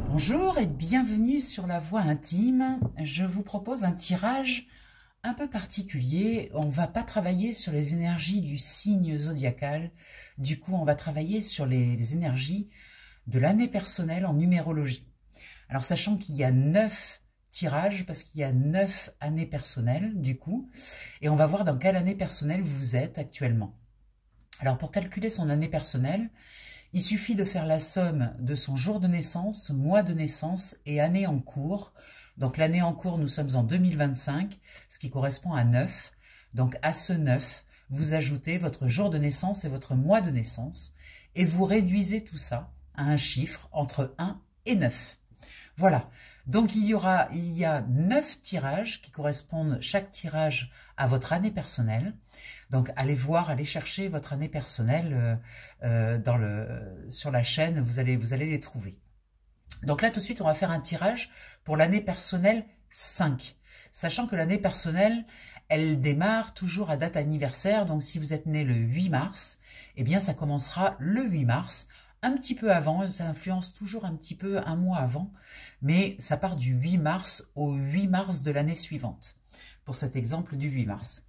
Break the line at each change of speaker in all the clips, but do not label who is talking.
Bonjour et bienvenue sur La Voix Intime. Je vous propose un tirage un peu particulier. On ne va pas travailler sur les énergies du signe zodiacal. Du coup, on va travailler sur les énergies de l'année personnelle en numérologie. Alors, sachant qu'il y a 9 tirages, parce qu'il y a 9 années personnelles, du coup, et on va voir dans quelle année personnelle vous êtes actuellement. Alors, pour calculer son année personnelle, il suffit de faire la somme de son jour de naissance, mois de naissance et année en cours. Donc l'année en cours, nous sommes en 2025, ce qui correspond à 9. Donc à ce 9, vous ajoutez votre jour de naissance et votre mois de naissance et vous réduisez tout ça à un chiffre entre 1 et 9. Voilà, donc il y a 9 tirages qui correspondent chaque tirage à votre année personnelle. Donc allez chercher votre année personnelle sur la chaîne, vous allez les trouver. Donc là tout de suite on va faire un tirage pour l'année personnelle 5. Sachant que l'année personnelle, elle démarre toujours à date anniversaire, donc si vous êtes né le 8 mars, eh bien ça commencera le 8 mars, un petit peu avant, ça influence toujours un petit peu un mois avant, mais ça part du 8 mars au 8 mars de l'année suivante, pour cet exemple du 8 mars.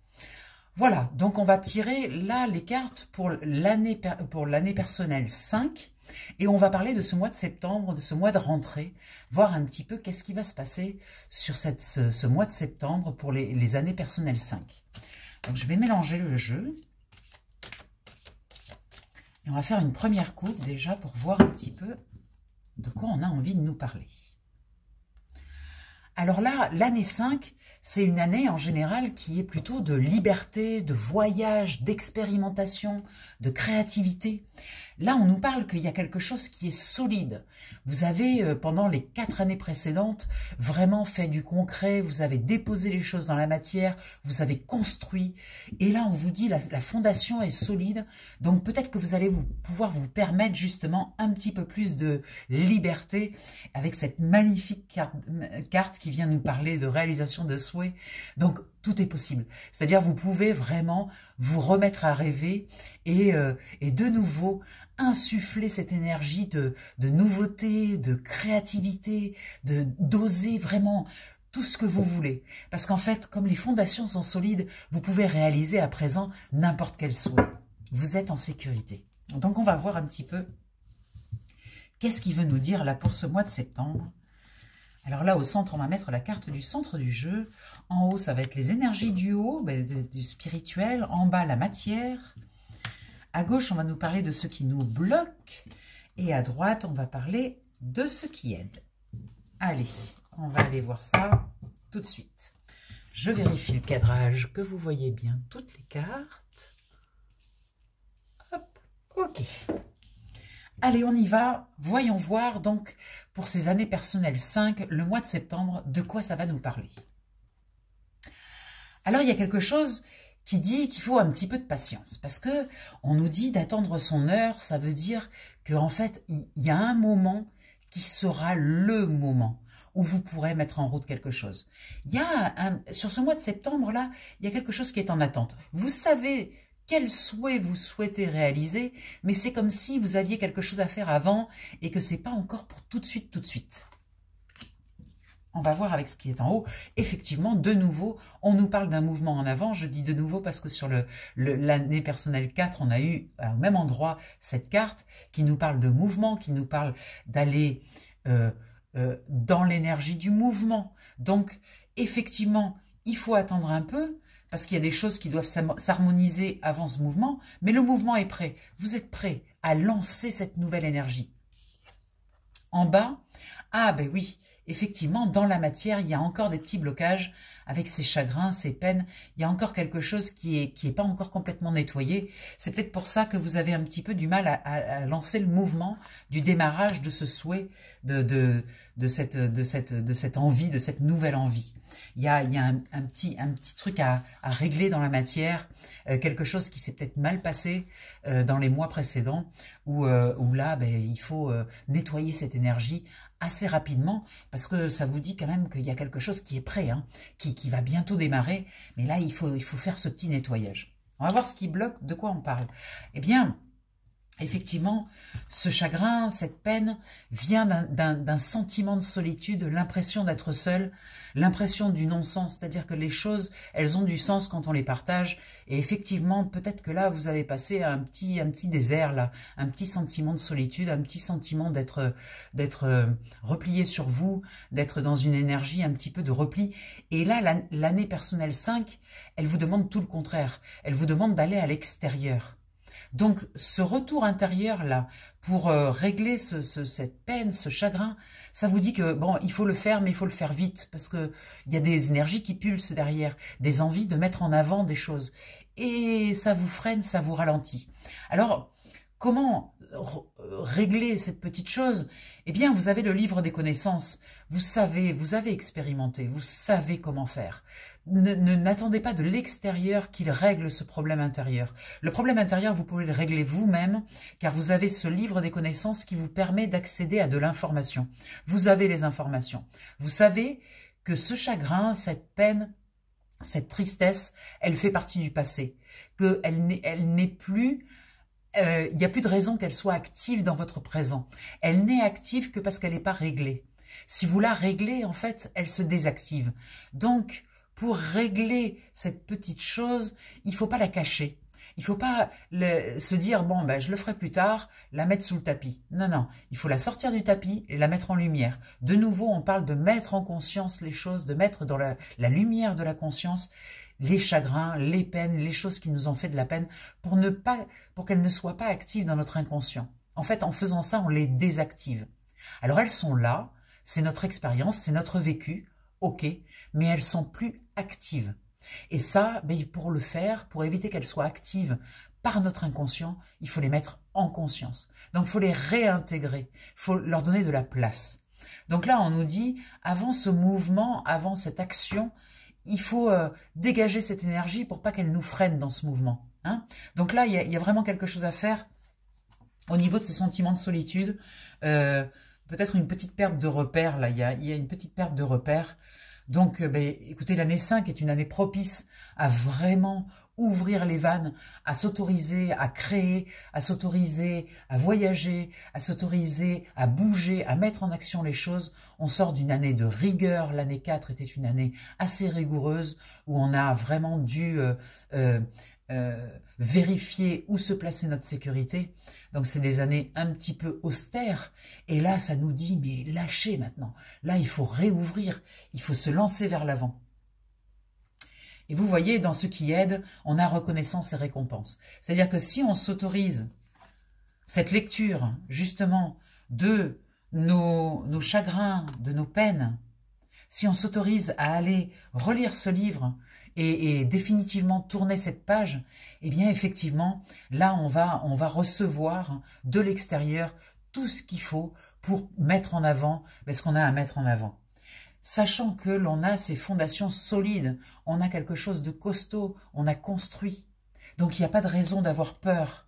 Voilà, donc on va tirer là les cartes pour l'année personnelle 5, et on va parler de ce mois de septembre, de ce mois de rentrée, voir un petit peu qu'est-ce qui va se passer sur ce mois de septembre pour les années personnelles 5. Donc je vais mélanger le jeu. Et on va faire une première coupe déjà pour voir un petit peu de quoi on a envie de nous parler. Alors là, l'année 5, c'est une année en général qui est plutôt de liberté, de voyage, d'expérimentation, de créativité. Là, on nous parle qu'il y a quelque chose qui est solide. Vous avez, pendant les 4 années précédentes, vraiment fait du concret, vous avez déposé les choses dans la matière, vous avez construit. Et là, on vous dit la fondation est solide. Donc peut-être que vous allez pouvoir vous permettre justement un petit peu plus de liberté avec cette magnifique carte qui vient nous parler de réalisation de souhaits. Donc tout est possible. C'est-à-dire vous pouvez vraiment vous remettre à rêver et de nouveau insuffler cette énergie de nouveauté, de créativité, d'oser vraiment tout ce que vous voulez. Parce qu'en fait, comme les fondations sont solides, vous pouvez réaliser à présent n'importe quel souhait. Vous êtes en sécurité. Donc on va voir un petit peu qu'est-ce qu'il veut nous dire là pour ce mois de septembre. Alors là, au centre, on va mettre la carte du centre du jeu. En haut, ça va être les énergies du haut, du spirituel. En bas, la matière. À gauche, on va nous parler de ce qui nous bloque. Et à droite, on va parler de ce qui aide. Allez, on va aller voir ça tout de suite. Je vérifie le cadrage, que vous voyez bien toutes les cartes. Hop, ok. Allez, on y va. Voyons voir donc pour ces années personnelles 5, le mois de septembre, de quoi ça va nous parler. Alors, il y a quelque chose qui dit qu'il faut un petit peu de patience parce que on nous dit d'attendre son heure. Ça veut dire qu'en fait, il y a un moment qui sera le moment où vous pourrez mettre en route quelque chose. Sur ce mois de septembre-là, il y a quelque chose qui est en attente. Vous savez quel souhait vous souhaitez réaliser, mais c'est comme si vous aviez quelque chose à faire avant et que ce n'est pas encore pour tout de suite, tout de suite. On va voir avec ce qui est en haut. Effectivement, de nouveau, on nous parle d'un mouvement en avant. Je dis de nouveau parce que sur l'année personnelle 4, on a eu au même endroit cette carte qui nous parle de mouvement, qui nous parle d'aller dans l'énergie du mouvement. Donc, effectivement, il faut attendre un peu, parce qu'il y a des choses qui doivent s'harmoniser avant ce mouvement, mais le mouvement est prêt. Vous êtes prêt à lancer cette nouvelle énergie. En bas, ah ben oui, effectivement, dans la matière, il y a encore des petits blocages avec ces chagrins, ces peines. Il y a encore quelque chose qui est pas encore complètement nettoyé. C'est peut-être pour ça que vous avez un petit peu du mal à lancer le mouvement du démarrage de ce souhait, de cette envie, de cette nouvelle envie. Il y a un petit truc à régler dans la matière, quelque chose qui s'est peut-être mal passé dans les mois précédents, où là, il faut nettoyer cette énergie assez rapidement, parce que ça vous dit quand même qu'il y a quelque chose qui est prêt, hein, qui va bientôt démarrer, mais là, il faut faire ce petit nettoyage. On va voir ce qui bloque, de quoi on parle. Eh bien, effectivement, ce chagrin, cette peine vient d'un sentiment de solitude, l'impression d'être seul, l'impression du non-sens, c'est-à-dire que les choses, elles ont du sens quand on les partage. Et effectivement, peut-être que là, vous avez passé un petit désert, là, un petit sentiment de solitude, un petit sentiment d'être replié sur vous, d'être dans une énergie un petit peu de repli. Et là, l'année personnelle 5, elle vous demande tout le contraire. Elle vous demande d'aller à l'extérieur. Donc, ce retour intérieur-là, pour régler cette peine, ce chagrin, ça vous dit que, bon, il faut le faire, mais il faut le faire vite, parce qu'il y a des énergies qui pulsent derrière, des envies de mettre en avant des choses. Et ça vous freine, ça vous ralentit. Alors, comment régler cette petite chose? Eh bien, vous avez le livre des connaissances. Vous savez, vous avez expérimenté, vous savez comment faire. N'attendez pas de l'extérieur qu'il règle ce problème intérieur. Le problème intérieur, vous pouvez le régler vous-même, car vous avez ce livre des connaissances qui vous permet d'accéder à de l'information. Vous avez les informations. Vous savez que ce chagrin, cette peine, cette tristesse, elle fait partie du passé, qu'elle n'est plus... il n'y a plus de raison qu'elle soit active dans votre présent. Elle n'est active que parce qu'elle n'est pas réglée. Si vous la réglez, en fait, elle se désactive. Donc, pour régler cette petite chose, il ne faut pas la cacher. Il ne faut pas se dire, bon, ben, je le ferai plus tard, la mettre sous le tapis. Non, non, il faut la sortir du tapis et la mettre en lumière. De nouveau, on parle de mettre en conscience les choses, de mettre dans la lumière de la conscience les chagrins, les peines, les choses qui nous ont fait de la peine, pour qu'elles ne soient pas actives dans notre inconscient. En fait, en faisant ça, on les désactive. Alors, elles sont là, c'est notre expérience, c'est notre vécu, ok, mais elles sont plus actives. Et ça, ben, pour le faire, pour éviter qu'elles soient actives par notre inconscient, il faut les mettre en conscience. Donc, il faut les réintégrer, il faut leur donner de la place. Donc là, on nous dit, avant ce mouvement, avant cette action, il faut dégager cette énergie pour pas qu'elle nous freine dans ce mouvement. Hein. Donc là, il y a vraiment quelque chose à faire au niveau de ce sentiment de solitude. Peut-être une petite perte de repères. Là, il y a une petite perte de repères. Donc, ben, écoutez, l'année 5 est une année propice à vraiment ouvrir les vannes, à s'autoriser, à créer, à s'autoriser, à voyager, à s'autoriser, à bouger, à mettre en action les choses. On sort d'une année de rigueur. L'année 4 était une année assez rigoureuse où on a vraiment dû vérifier où se plaçait notre sécurité. Donc, c'est des années un petit peu austères. Et là, ça nous dit, mais lâchez maintenant. Là, il faut réouvrir. Il faut se lancer vers l'avant. Et vous voyez, dans ce qui aide, on a reconnaissance et récompense. C'est-à-dire que si on s'autorise cette lecture, justement, de nos chagrins, de nos peines, si on s'autorise à aller relire ce livre et définitivement tourner cette page, eh bien, effectivement, là, on va recevoir de l'extérieur tout ce qu'il faut pour mettre en avant ce qu'on a à mettre en avant. Sachant que l'on a ces fondations solides, on a quelque chose de costaud, on a construit. Donc, il n'y a pas de raison d'avoir peur.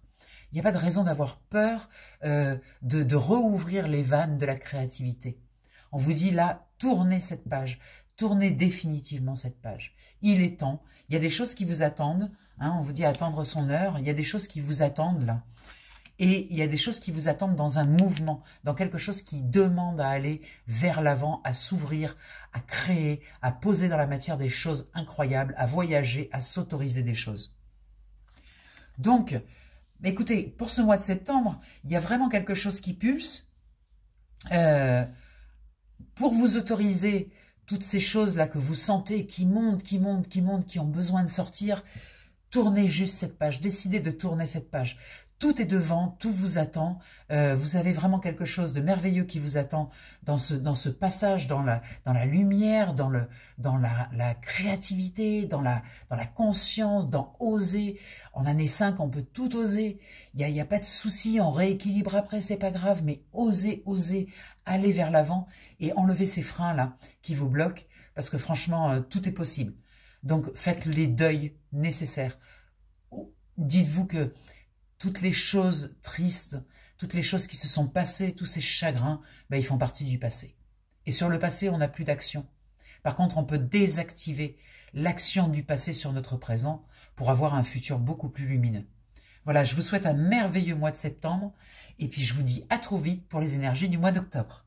Il n'y a pas de raison d'avoir peur de rouvrir les vannes de la créativité. On vous dit là, tournez cette page, tournez définitivement cette page. Il est temps, il y a des choses qui vous attendent, hein, on vous dit attendre son heure, il y a des choses qui vous attendent là. Et il y a des choses qui vous attendent dans un mouvement, dans quelque chose qui demande à aller vers l'avant, à s'ouvrir, à créer, à poser dans la matière des choses incroyables, à voyager, à s'autoriser des choses. Donc, écoutez, pour ce mois de septembre, il y a vraiment quelque chose qui pulse. Pour vous autoriser toutes ces choses-là que vous sentez, qui montent, qui montent, qui montent, qui ont besoin de sortir, tournez juste cette page, décidez de tourner cette page. Tout est devant, tout vous attend. Vous avez vraiment quelque chose de merveilleux qui vous attend dans ce passage, dans la lumière, dans la créativité, dans la conscience, dans oser. En année 5, on peut tout oser. Il y a pas de souci, on rééquilibre après, c'est pas grave, mais osez, aller vers l'avant et enlever ces freins-là qui vous bloquent, parce que franchement, tout est possible. Donc, faites les deuils nécessaires. Dites-vous que toutes les choses tristes, toutes les choses qui se sont passées, tous ces chagrins, ben, ils font partie du passé. Et sur le passé, on n'a plus d'action. Par contre, on peut désactiver l'action du passé sur notre présent pour avoir un futur beaucoup plus lumineux. Voilà, je vous souhaite un merveilleux mois de septembre et puis je vous dis à trop vite pour les énergies du mois d'octobre.